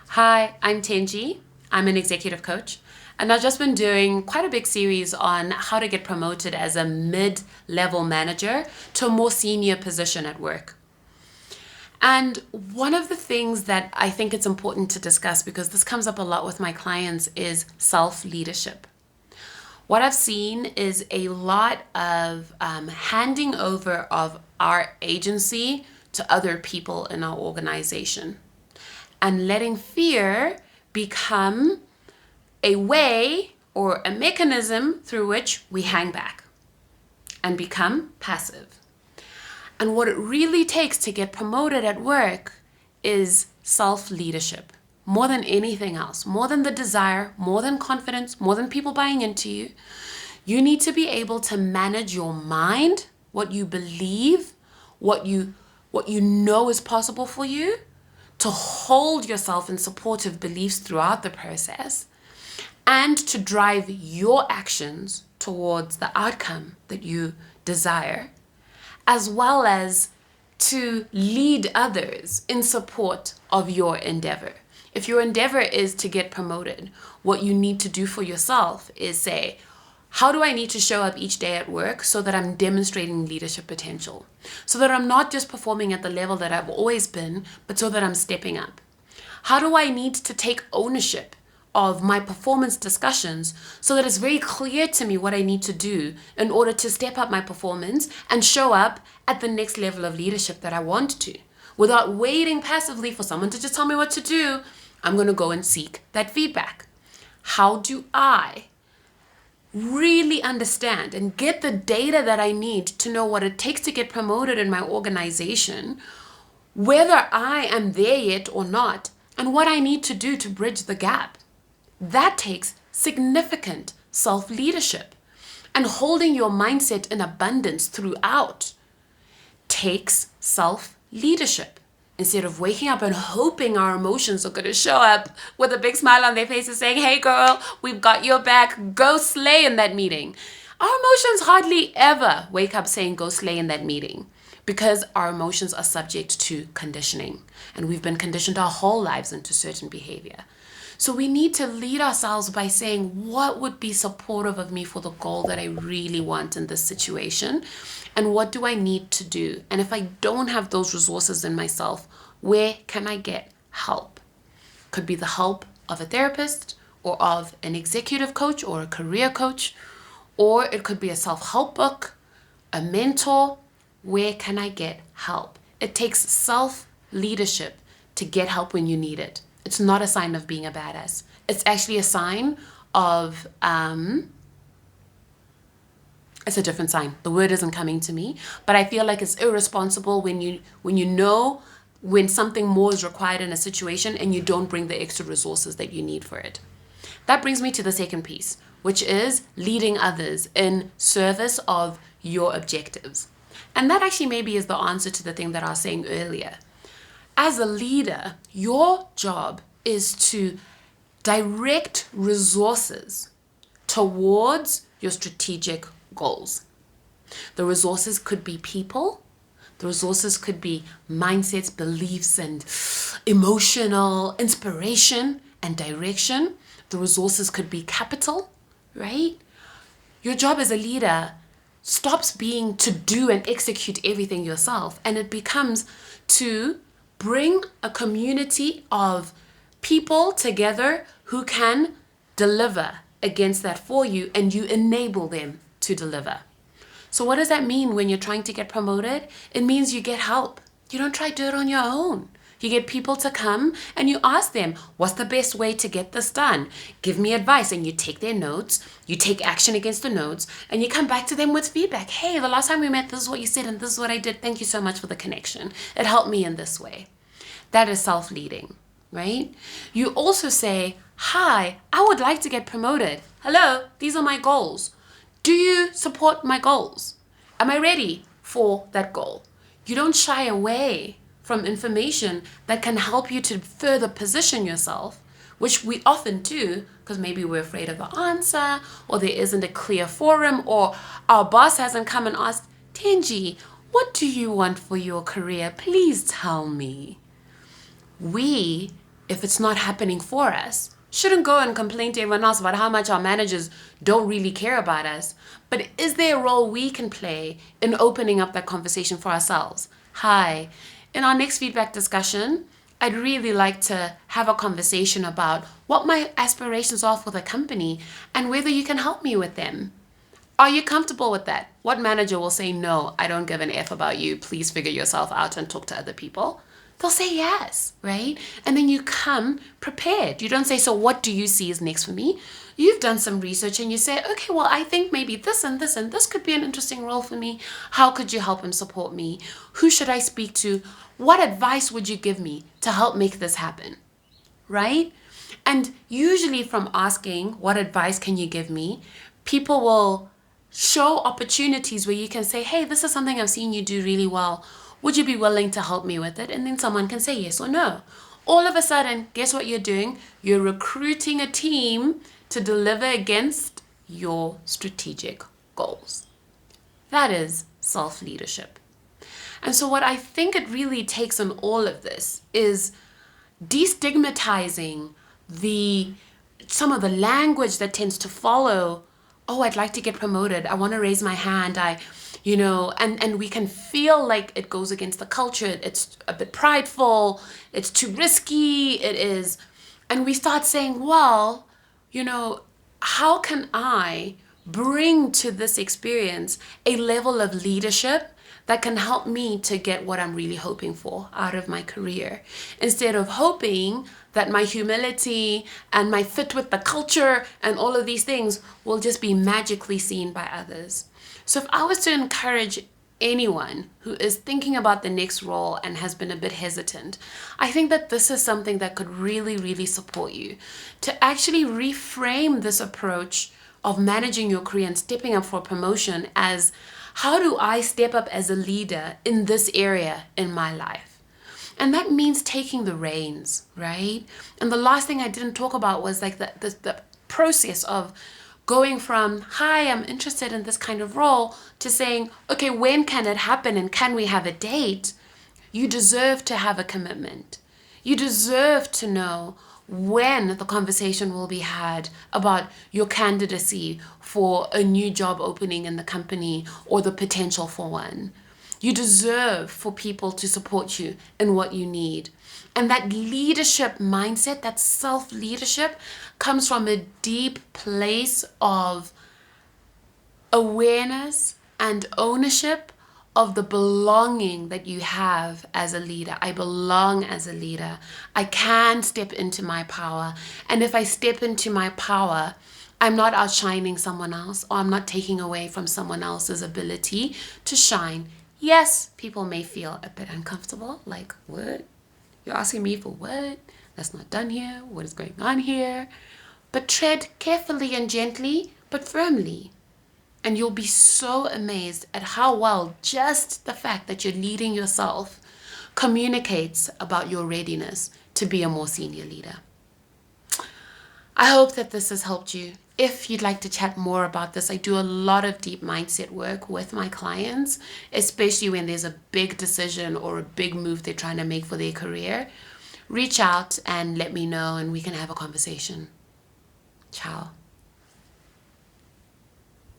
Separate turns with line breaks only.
Hi, I'm Tenji. I'm an executive coach, and I've just been doing quite a big series on how to get promoted as a mid-level manager to a more senior position at work. And one of the things that I think it's important to discuss, because this comes up a lot with my clients, is self-leadership. What I've seen is a lot of handing over of our agency to other people in our organization and letting fear become a way or a mechanism through which we hang back and become passive. And what it really takes to get promoted at work is self-leadership. More than anything else, more than the desire, more than confidence, more than people buying into you, you need to be able to manage your mind, what you believe, what you know is possible for you, to hold yourself in supportive beliefs throughout the process, and to drive your actions towards the outcome that you desire, as well as to lead others in support of your endeavor. If your endeavor is to get promoted, what you need to do for yourself is say, how do I need to show up each day at work so that I'm demonstrating leadership potential? So that I'm not just performing at the level that I've always been, but so that I'm stepping up. How do I need to take ownership of my performance discussions so that it's very clear to me what I need to do in order to step up my performance and show up at the next level of leadership that I want to? Without waiting passively for someone to just tell me what to do, I'm going to go and seek that feedback. How do I really understand and get the data that I need to know what it takes to get promoted in my organization, whether I am there yet or not, and what I need to do to bridge the gap? That takes significant self-leadership. And holding your mindset in abundance throughout takes self-leadership. Instead of waking up and hoping our emotions are going to show up with a big smile on their faces saying, hey girl, we've got your back, go slay in that meeting. Our emotions hardly ever wake up saying go slay in that meeting, because our emotions are subject to conditioning, and we've been conditioned our whole lives into certain behavior. So we need to lead ourselves by saying, what would be supportive of me for the goal that I really want in this situation? And what do I need to do? And if I don't have those resources in myself, where can I get help? Could be the help of a therapist or of an executive coach or a career coach, or it could be a self-help book, a mentor. Where can I get help? It takes self-leadership to get help when you need it. It's not a sign of being a badass. It's actually a sign of, it's a different sign. The word isn't coming to me, but I feel like it's irresponsible when you know when something more is required in a situation and you don't bring the extra resources that you need for it. That brings me to the second piece, which is leading others in service of your objectives. And that actually maybe is the answer to the thing that I was saying earlier. As a leader, your job is to direct resources towards your strategic goals. The resources could be people. The resources could be mindsets, beliefs, and emotional inspiration and direction. The resources could be capital, right? Your job as a leader stops being to do and execute everything yourself, and it becomes to bring a community of people together who can deliver against that for you, and you enable them to deliver. So what does that mean when you're trying to get promoted? It means you get help. You don't try to do it on your own. You get people to come and you ask them, what's the best way to get this done? Give me advice. And you take their notes, you take action against the notes, and you come back to them with feedback. Hey, the last time we met, this is what you said and this is what I did. Thank you so much for the connection. It helped me in this way. That is self-leading, right? You also say, hi, I would like to get promoted. Hello, these are my goals. Do you support my goals? Am I ready for that goal? You don't shy away from information that can help you to further position yourself, which we often do because maybe we're afraid of the answer, or there isn't a clear forum, or our boss hasn't come and asked, Tenji, what do you want for your career? Please tell me. We if it's not happening for us. Shouldn't go and complain to everyone else about how much our managers don't really care about us. But is there a role we can play in opening up that conversation for ourselves? Hi, in our next feedback discussion, I'd really like to have a conversation about what my aspirations are for the company and whether you can help me with them. Are you comfortable with that? What manager will say, no, I don't give an F about you. Please figure yourself out and talk to other people. They'll say yes, right? And then you come prepared. You don't say, so what do you see is next for me? You've done some research and you say, okay, well, I think maybe this and this and this could be an interesting role for me. How could you help and support me? Who should I speak to? What advice would you give me to help make this happen, right? And usually from asking, what advice can you give me? People will show opportunities where you can say, hey, this is something I've seen you do really well. Would you be willing to help me with it? And then someone can say yes or no. All of a sudden, guess what you're doing? You're recruiting a team to deliver against your strategic goals. That is self-leadership. And so what I think it really takes on all of this is destigmatizing some of the language that tends to follow, oh, I'd like to get promoted. I want to raise my hand. And we can feel like it goes against the culture. It's a bit prideful. It's too risky. It is. And we start saying, well, how can I bring to this experience a level of leadership that can help me to get what I'm really hoping for out of my career, instead of hoping that my humility and my fit with the culture and all of these things will just be magically seen by others. So if I was to encourage anyone who is thinking about the next role and has been a bit hesitant, I think that this is something that could really, really support you to actually reframe this approach of managing your career and stepping up for promotion as, how do I step up as a leader in this area in my life? And that means taking the reins, right? And the last thing I didn't talk about was like the process of going from, hi, I'm interested in this kind of role, to saying, okay, when can it happen and can we have a date? You deserve to have a commitment. You deserve to know when the conversation will be had about your candidacy for a new job opening in the company or the potential for one. You deserve for people to support you in what you need. And that leadership mindset, that self-leadership, comes from a deep place of awareness and ownership of the belonging that you have as a leader. I belong as a leader. I can step into my power. And if I step into my power, I'm not outshining someone else, or I'm not taking away from someone else's ability to shine. Yes, people may feel a bit uncomfortable, like, what? You're asking me for what? That's not done here. What is going on here? But tread carefully and gently, but firmly. And you'll be so amazed at how well just the fact that you're leading yourself communicates about your readiness to be a more senior leader. I hope that this has helped you. If you'd like to chat more about this, I do a lot of deep mindset work with my clients, especially when there's a big decision or a big move they're trying to make for their career. Reach out and let me know and we can have a conversation. Ciao.